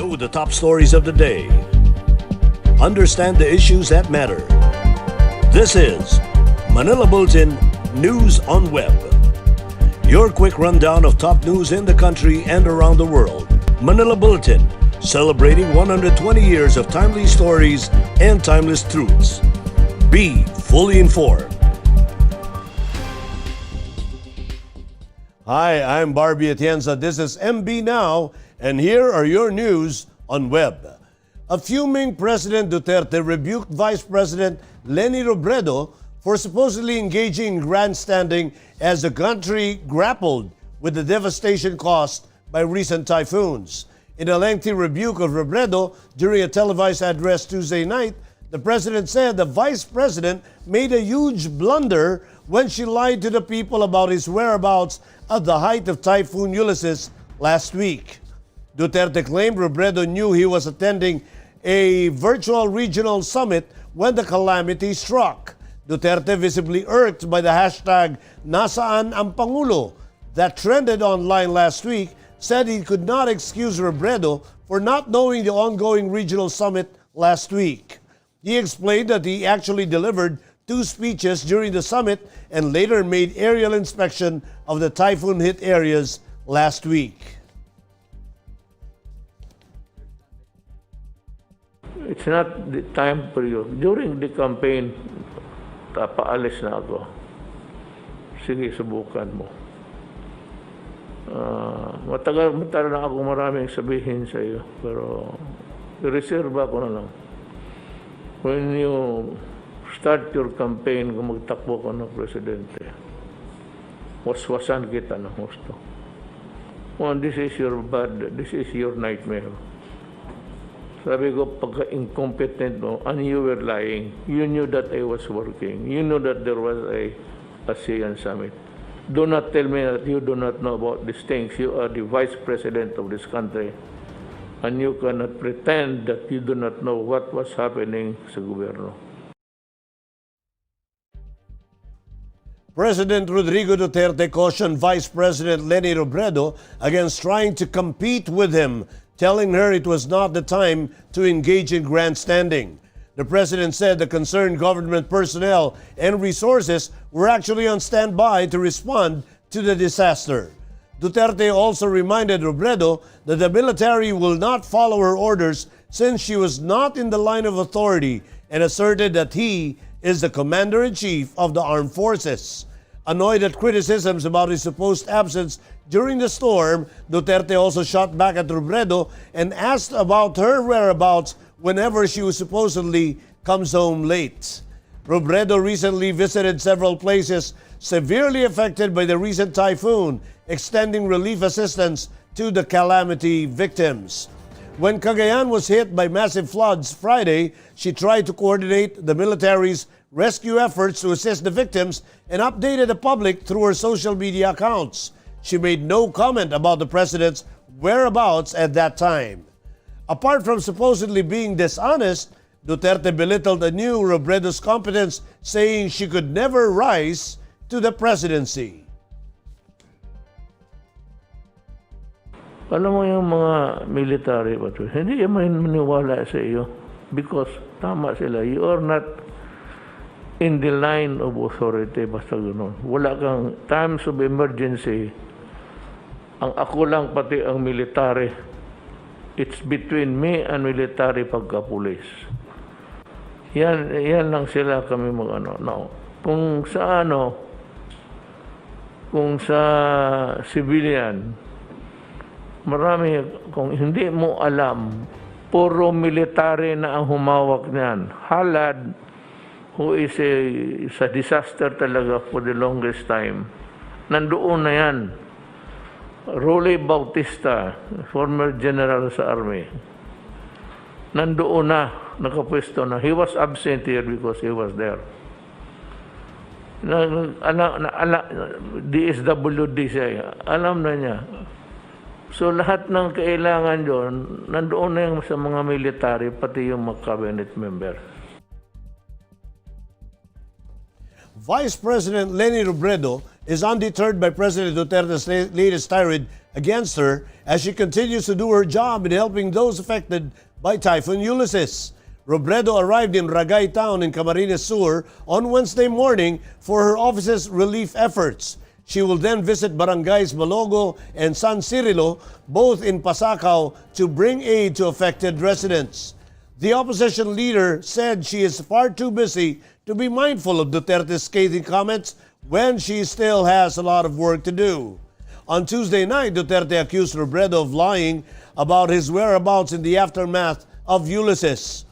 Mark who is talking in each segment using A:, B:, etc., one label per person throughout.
A: Know the top stories of the day. Understand the issues that matter. This is Manila Bulletin News on Web. Your quick rundown of top news in the country and around the world. Manila Bulletin, celebrating 120 years of timely stories and timeless truths. Be fully informed. Hi, I'm Barbie Atienza. This is MB Now, and here are your news on web. A fuming President Duterte rebuked Vice President Leni Robredo for supposedly engaging in grandstanding as the country grappled with the devastation caused by recent typhoons. In a lengthy rebuke of Robredo during a televised address Tuesday night, the president said the vice president made a huge blunder when she lied to the people about his whereabouts at the height of Typhoon Ulysses last week. Duterte claimed Robredo knew he was attending a virtual regional summit when the calamity struck. Duterte, visibly irked by the hashtag Nasaan ang Pangulo that trended online last week, said he could not excuse Robredo for not knowing the ongoing regional summit last week. He explained that he actually delivered 2 speeches during the summit and later made aerial inspection of the typhoon-hit areas last week.
B: It's not the time for you. During the campaign, paalis na ako. Sige, subukan mo. Matagal na ako maraming sabihin sa iyo, pero reserva ko na lang. When you start your campaign, kung magtakbo ka ng presidente, waswasan kita ng gusto. Well, this is your nightmare. Sabi ko, pagka-incompetent mo, and you were lying, you knew that I was working. You knew that there was a ASEAN summit. Do not tell me that you do not know about these things. You are the vice president of this country. And you cannot pretend that you do not know what was happening sa gobyerno.
A: President Rodrigo Duterte cautioned Vice President Leni Robredo against trying to compete with him, telling her it was not the time to engage in grandstanding. The president said the concerned government personnel and resources were actually on standby to respond to the disaster. Duterte also reminded Robredo that the military will not follow her orders since she was not in the line of authority, and asserted that he is the commander-in-chief of the armed forces. Annoyed at criticisms about his supposed absence during the storm, Duterte also shot back at Robredo and asked about her whereabouts whenever she was supposedly comes home late. Robredo recently visited several places severely affected by the recent typhoon, extending relief assistance to the calamity victims. When Cagayan was hit by massive floods Friday, she tried to coordinate the military's rescue efforts to assist the victims and updated the public through her social media accounts. She made no comment about the president's whereabouts at that time. Apart from supposedly being dishonest, Duterte belittled anew Robredo's competence, saying she could never rise to the presidency.
B: Alam mo yung mga military, hindi yung maniwala sa iyo because tama sila. You are not in the line of authority, basta gano'n. Wala kang times of emergency. Ang ako lang pati ang military. It's between me and military pagka-pulis. Yan lang sila kami mag-ano. Now, kung sa civilian, marami, kung hindi mo alam, puro military na ang humawak niyan. Halad, who is sa disaster talaga for the longest time, nandoon na yan. Rolly Bautista, former general sa army, nandoon na, nakapwesto na. He was absent here because he was there. DSWD siya, alam na niya. So lahat ng kailangan doon, nandoon na yung sa mga military, pati yung mga cabinet member.
A: Vice President Leni Robredo is undeterred by President Duterte's latest tirade against her as she continues to do her job in helping those affected by Typhoon Ulysses. Robredo arrived in Ragay Town in Camarines Sur on Wednesday morning for her office's relief efforts. She will then visit barangays Malogo and San Cirilo, both in Pasacao, to bring aid to affected residents. The opposition leader said she is far too busy to be mindful of Duterte's scathing comments when she still has a lot of work to do. On Tuesday night, Duterte accused Robredo of lying about his whereabouts in the aftermath of Ulysses.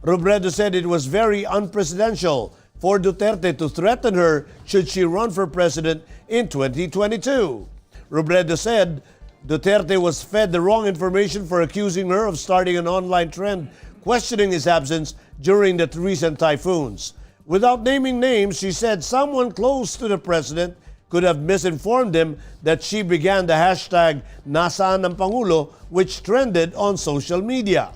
A: Robredo said it was very unpresidential for Duterte to threaten her should she run for president in 2022. Robredo said Duterte was fed the wrong information for accusing her of starting an online trend questioning his absence during the recent typhoons. Without naming names, she said someone close to the president could have misinformed him that she began the hashtag Nasaan ang Pangulo, which trended on social media.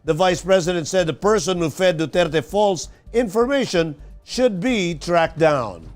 A: The vice president said the person who fed Duterte false information should be tracked down.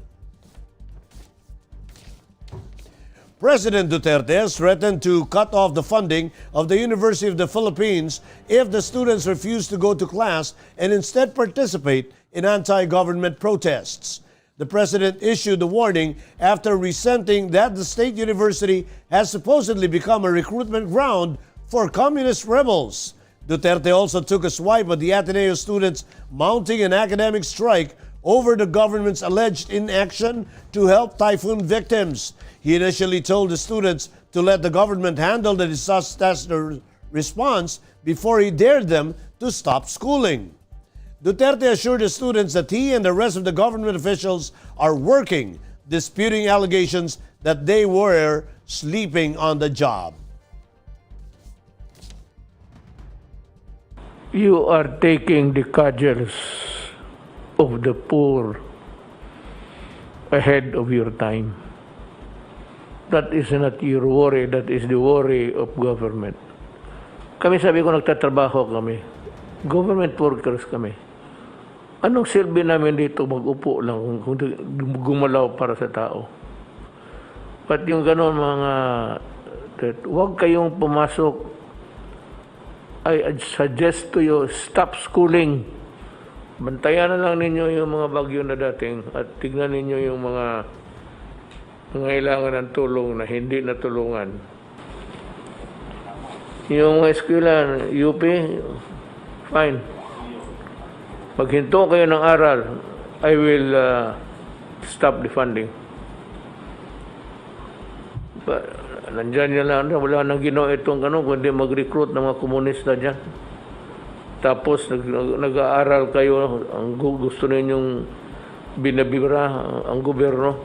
A: President Duterte has threatened to cut off the funding of the University of the Philippines if the students refuse to go to class and instead participate in anti-government protests. The president issued the warning after resenting that the state university has supposedly become a recruitment ground for communist rebels. Duterte also took a swipe at the Ateneo students mounting an academic strike over the government's alleged inaction to help typhoon victims. He initially told the students to let the government handle the disaster response before he dared them to stop schooling. Duterte assured the students that he and the rest of the government officials are working, disputing allegations that they were sleeping on the job.
B: You are taking the cudgels of the poor ahead of your time. That is not your worry, that is the worry of government. Kami, sabi ko, nagtatrabaho kami. Government workers kami. Anong silbi namin dito? Mag-upo lang kung gumalaw para sa tao. At yung gano'n mga, huwag kayong pumasok. I suggest to you, stop schooling. Bantayan na lang ninyo yung mga bagyo na dating at tignan ninyo yung mga kailangan ng tulong na hindi natulungan. Yung eskwela, UP, fine. Pag hinto kayo ng aral, I will stop the funding. But, nandyan nyo lang, wala nang ginawa itong kundi mag-recruit ng mga komunista dyan. Tapos nag-aaral kayo, ang gusto ninyong binabira ang gobyerno.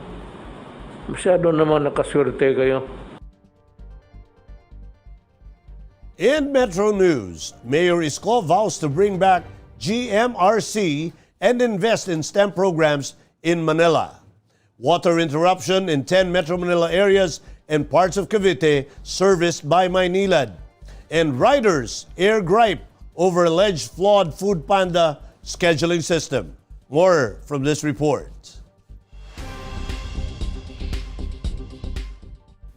B: Masyado naman nakaswerte kayo.
A: In Metro News, Mayor Isko vows to bring back GMRC and invest in STEM programs in Manila. Water interruption in 10 Metro Manila areas and parts of Cavite serviced by Maynilad. And riders air gripe over alleged flawed Food Panda scheduling system. More from this report.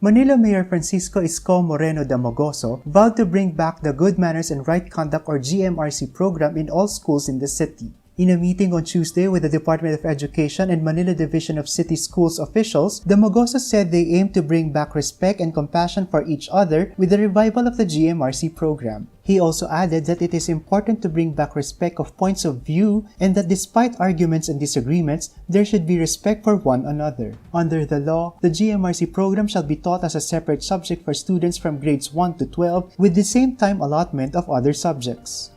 C: Manila Mayor Francisco Isko Moreno Damogoso vowed to bring back the Good Manners and Right Conduct or GMRC program in all schools in the city. In a meeting on Tuesday with the Department of Education and Manila Division of City Schools officials, Damogoso said they aim to bring back respect and compassion for each other with the revival of the GMRC program. He also added that it is important to bring back respect of points of view and that despite arguments and disagreements, there should be respect for one another. Under the law, the GMRC program shall be taught as a separate subject for students from grades 1 to 12 with the same time allotment of other subjects.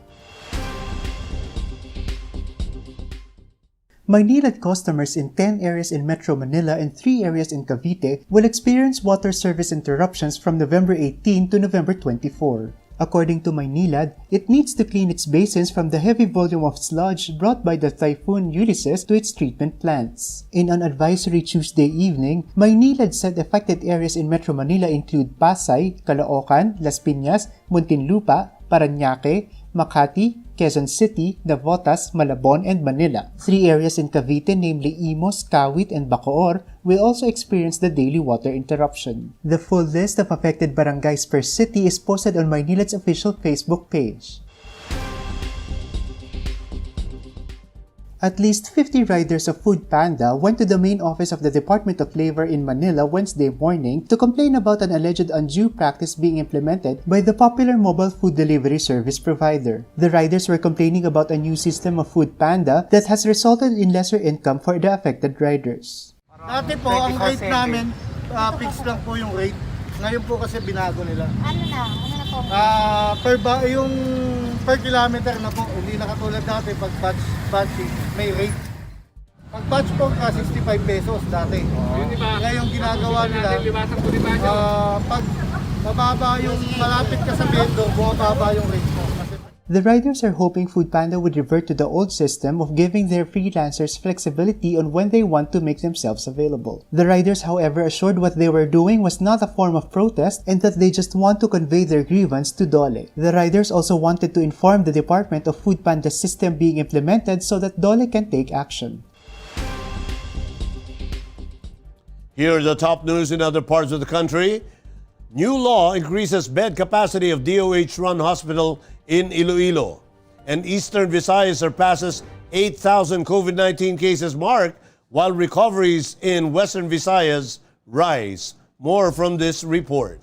C: Maynilad customers in 10 areas in Metro Manila and 3 areas in Cavite will experience water service interruptions from November 18 to November 24. According to Maynilad, it needs to clean its basins from the heavy volume of sludge brought by the Typhoon Ulysses to its treatment plants. In an advisory Tuesday evening, Maynilad said affected areas in Metro Manila include Pasay, Caloocan, Las Piñas, Muntinlupa, Parañaque, Makati, Quezon City, Navotas, Malabon, and Manila. 3 areas in Cavite, namely Imos, Kawit, and Bacoor, will also experience the daily water interruption. The full list of affected barangays per city is posted on Maynilad's official Facebook page. At least 50 riders of Food Panda went to the main office of the Department of Labor in Manila Wednesday morning to complain about an alleged undue practice being implemented by the popular mobile food delivery service provider. The riders were complaining about a new system of Food Panda that has resulted in lesser income for the affected riders.
D: Dati po, ang rate namin, fixed lang po yung rate. Ngayon po kasi binago nila.
E: Ano na po?
D: Yung per kilometer na po, hindi na katulad dati pag batching, may rate. Pag batch po ka 65 pesos dati. Ngayon ginagawa nila, pag mababa yung malapit ka sa bendo, bumababa yung rate mo.
C: The riders are hoping Foodpanda would revert to the old system of giving their freelancers flexibility on when they want to make themselves available. The riders, however, assured what they were doing was not a form of protest and that they just want to convey their grievance to Dole. The riders also wanted to inform the department of Foodpanda's system being implemented so that Dole can take action.
A: Here are the top news in other parts of the country. New law increases bed capacity of DOH-run hospital in Iloilo. And Eastern Visayas surpasses 8,000 COVID-19 cases mark, while recoveries in Western Visayas rise. More from this report.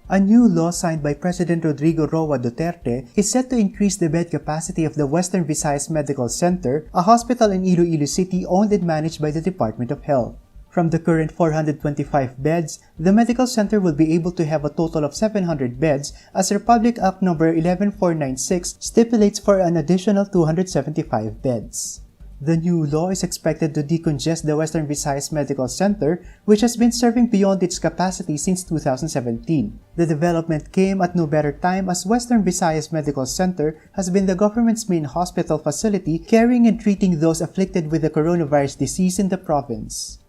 C: A new law signed by President Rodrigo Roa Duterte is set to increase the bed capacity of the Western Visayas Medical Center, a hospital in Iloilo City owned and managed by the Department of Health. From the current 425 beds, the medical center will be able to have a total of 700 beds as Republic Act No. 11496 stipulates for an additional 275 beds. The new law is expected to decongest the Western Visayas Medical Center, which has been serving beyond its capacity since 2017. The development came at no better time as Western Visayas Medical Center has been the government's main hospital facility caring and treating those afflicted with the coronavirus disease in the province.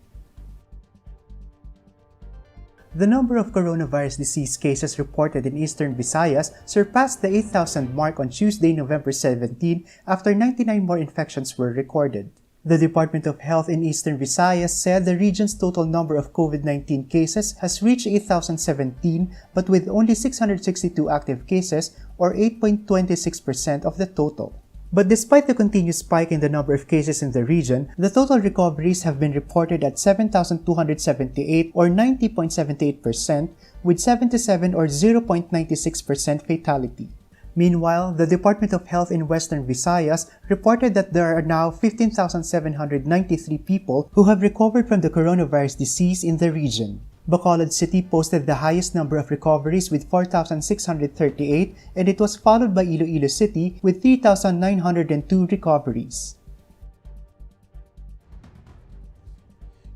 C: The number of coronavirus disease cases reported in Eastern Visayas surpassed the 8,000 mark on Tuesday, November 17, after 99 more infections were recorded. The Department of Health in Eastern Visayas said the region's total number of COVID-19 cases has reached 8,017, but with only 662 active cases, or 8.26% of the total. But despite the continued spike in the number of cases in the region, the total recoveries have been reported at 7,278 or 90.78%, with 77 or 0.96% fatality. Meanwhile, the Department of Health in Western Visayas reported that there are now 15,793 people who have recovered from the coronavirus disease in the region. Bacolod City posted the highest number of recoveries with 4,638, and it was followed by Iloilo City with 3,902 recoveries.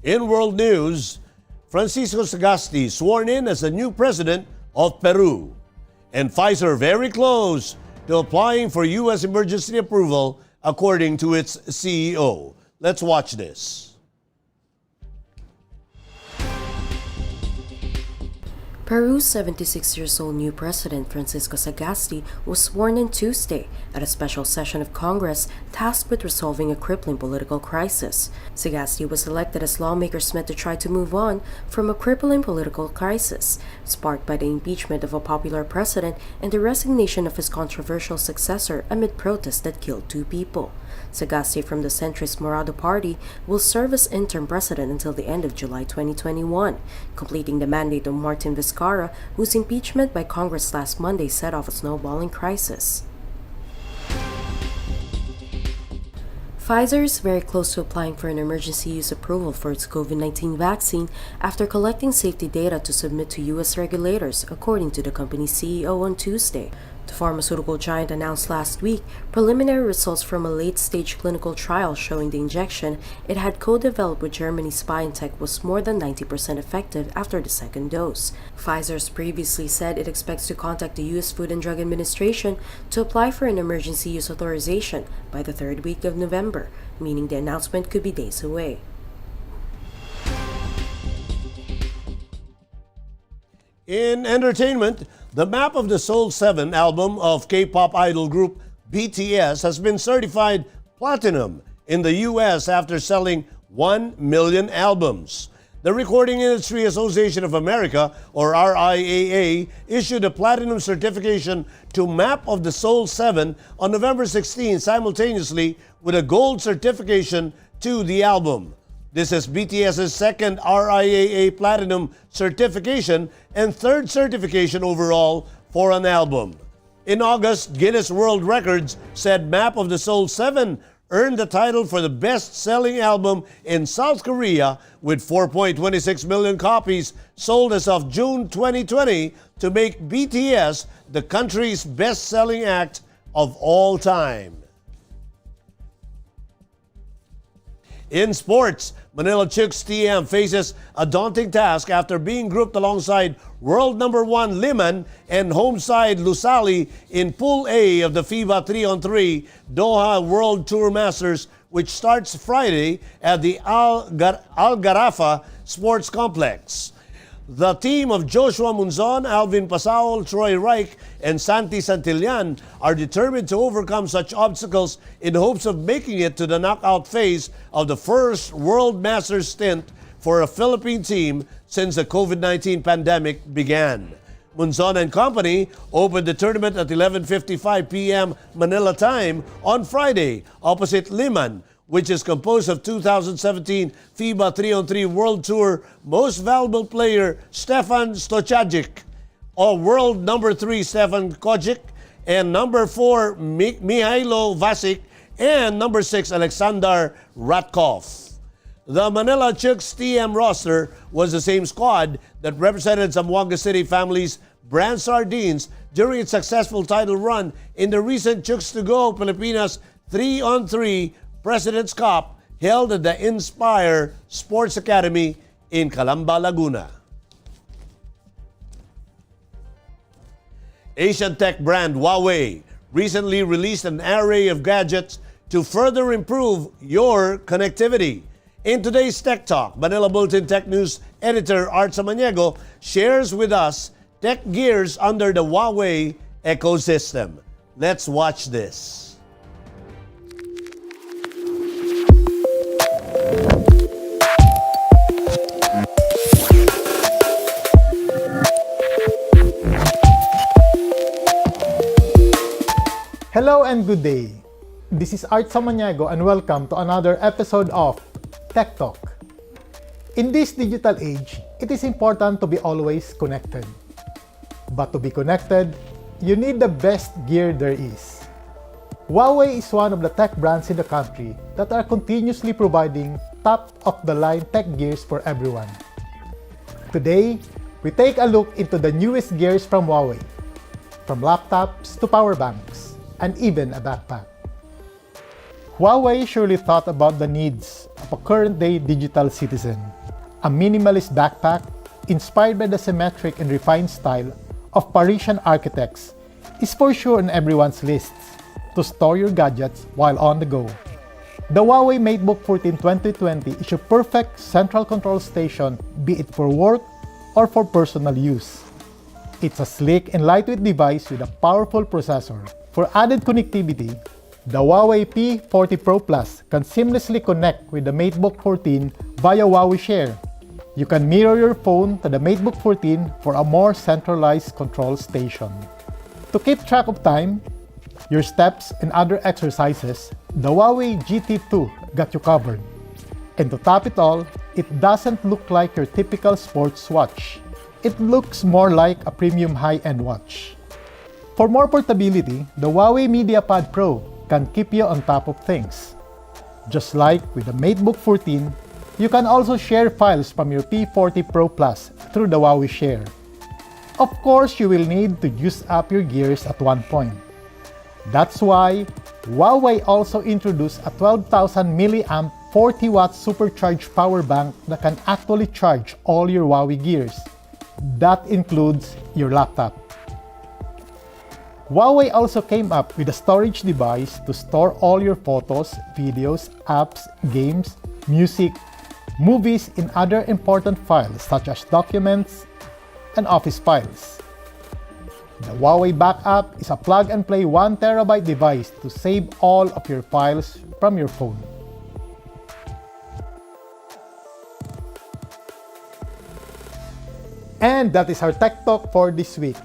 A: In world news, Francisco Sagasti sworn in as the new president of Peru, and Pfizer very close to applying for U.S. emergency approval, according to its CEO. Let's watch this.
F: Peru's 76-year-old new president, Francisco Sagasti, was sworn in Tuesday at a special session of Congress tasked with resolving a crippling political crisis. Sagasti was elected as lawmakers met to try to move on from a crippling political crisis, sparked by the impeachment of a popular president and the resignation of his controversial successor amid protests that killed 2 people. Sagasti from the centrist Morado Party will serve as interim president until the end of July 2021, completing the mandate of Martin Vizcarra, whose impeachment by Congress last Monday set off a snowballing crisis. Pfizer is very close to applying for an emergency use approval for its COVID-19 vaccine after collecting safety data to submit to U.S. regulators, according to the company's CEO on Tuesday. The pharmaceutical giant announced last week preliminary results from a late-stage clinical trial showing the injection it had co-developed with Germany's BioNTech was more than 90% effective after the second dose. Pfizer's previously said it expects to contact the U.S. Food and Drug Administration to apply for an emergency use authorization by the 3rd week of November, meaning the announcement could be days away.
A: In entertainment, the Map of the Soul 7 album of K-pop idol group BTS has been certified platinum in the US after selling 1 million albums. The Recording Industry Association of America, or RIAA, issued a platinum certification to Map of the Soul 7 on November 16, simultaneously with a gold certification to the album. This is BTS's second RIAA Platinum certification and third certification overall for an album. In August, Guinness World Records said Map of the Soul 7 earned the title for the best-selling album in South Korea with 4.26 million copies sold as of June 2020 to make BTS the country's best-selling act of all time. In sports, Manila Chicks TM faces a daunting task after being grouped alongside world number 1 Liman and home side Lusali in Pool A of the FIBA 3-on-3 Doha World Tour Masters, which starts Friday at the Al Garafa Sports Complex. The team of Joshua Munzon, Alvin Pasaol, Troy Reich, and Santi Santillan are determined to overcome such obstacles in hopes of making it to the knockout phase of the first World Masters stint for a Philippine team since the COVID-19 pandemic began. Munzon and company opened the tournament at 11:55 p.m. Manila time on Friday opposite Liman, which is composed of 2017 FIBA 3-on-3 World Tour Most Valuable Player Stefan Stochajic, or World number 3 Stefan Kojic, and number 4 Mihailo Vasic, and number 6 Alexander Ratkov. The Manila Chicks TM roster was the same squad that represented Zamboanga City Family's brand sardines during its successful title run in the recent Chicks to Go Pilipinas 3-on-3 President's Cup held at the Inspire Sports Academy in Calamba, Laguna. Asian tech brand Huawei recently released an array of gadgets to further improve your connectivity. In today's Tech Talk, Manila Bulletin Tech News editor Art Samaniego shares with us tech gears under the Huawei ecosystem. Let's watch this.
E: Hello and good day. This is Art Samaniego and welcome to another episode of Tech Talk. In this digital age, it is important to be always connected. But to be connected, you need the best gear there is. Huawei is one of the tech brands in the country that are continuously providing top-of-the-line tech gears for everyone. Today, we take a look into the newest gears from Huawei, from laptops to power banks, and even a backpack. Huawei surely thought about the needs of a current-day digital citizen. A minimalist backpack, inspired by the symmetric and refined style of Parisian architects, is for sure on everyone's lists to store your gadgets while on the go. The Huawei MateBook 14 2020 is your perfect central control station, be it for work or for personal use. It's a sleek and lightweight device with a powerful processor. For added connectivity, the Huawei P40 Pro Plus can seamlessly connect with the MateBook 14 via Huawei Share. You can mirror your phone to the MateBook 14 for a more centralized control station. To keep track of time, your steps, and other exercises, the Huawei GT2 got you covered. And to top it all, it doesn't look like your typical sports watch. It looks more like a premium high-end watch. For more portability, the Huawei MediaPad Pro can keep you on top of things. Just like with the MateBook 14, you can also share files from your P40 Pro Plus through the Huawei Share. Of course, you will need to use up your gears at one point. That's why Huawei also introduced a 12,000 mAh 40-watt supercharged power bank that can actually charge all your Huawei gears. That includes your laptop. Huawei also came up with a storage device to store all your photos, videos, apps, games, music, movies, and other important files such as documents, and office files. The Huawei Backup is a plug-and-play 1 TB device to save all of your files from your phone. And that is our Tech Talk for this week.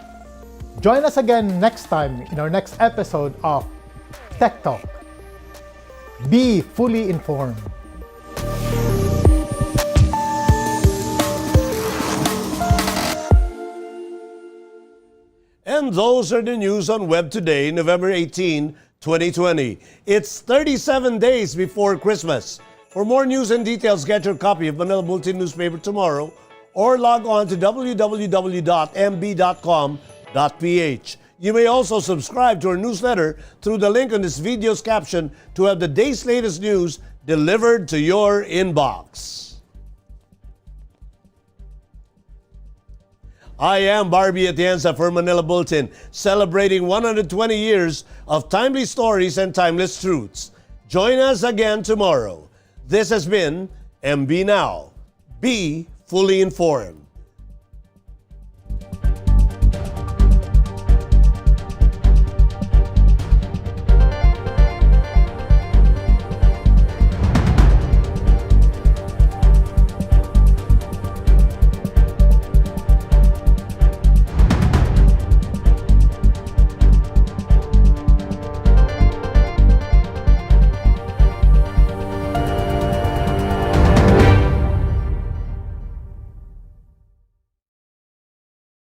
E: Join us again next time in our next episode of Tech Talk. Be fully informed.
A: And those are the news on Web Today, November 18, 2020. It's 37 days before Christmas. For more news and details, get your copy of Manila Bulletin newspaper tomorrow or log on to www.mb.com.ph. You may also subscribe to our newsletter through the link on this video's caption to have the day's latest news delivered to your inbox. I am Barbie Atienza for Manila Bulletin, celebrating 120 years of timely stories and timeless truths. Join us again tomorrow. This has been MB Now. Be fully informed.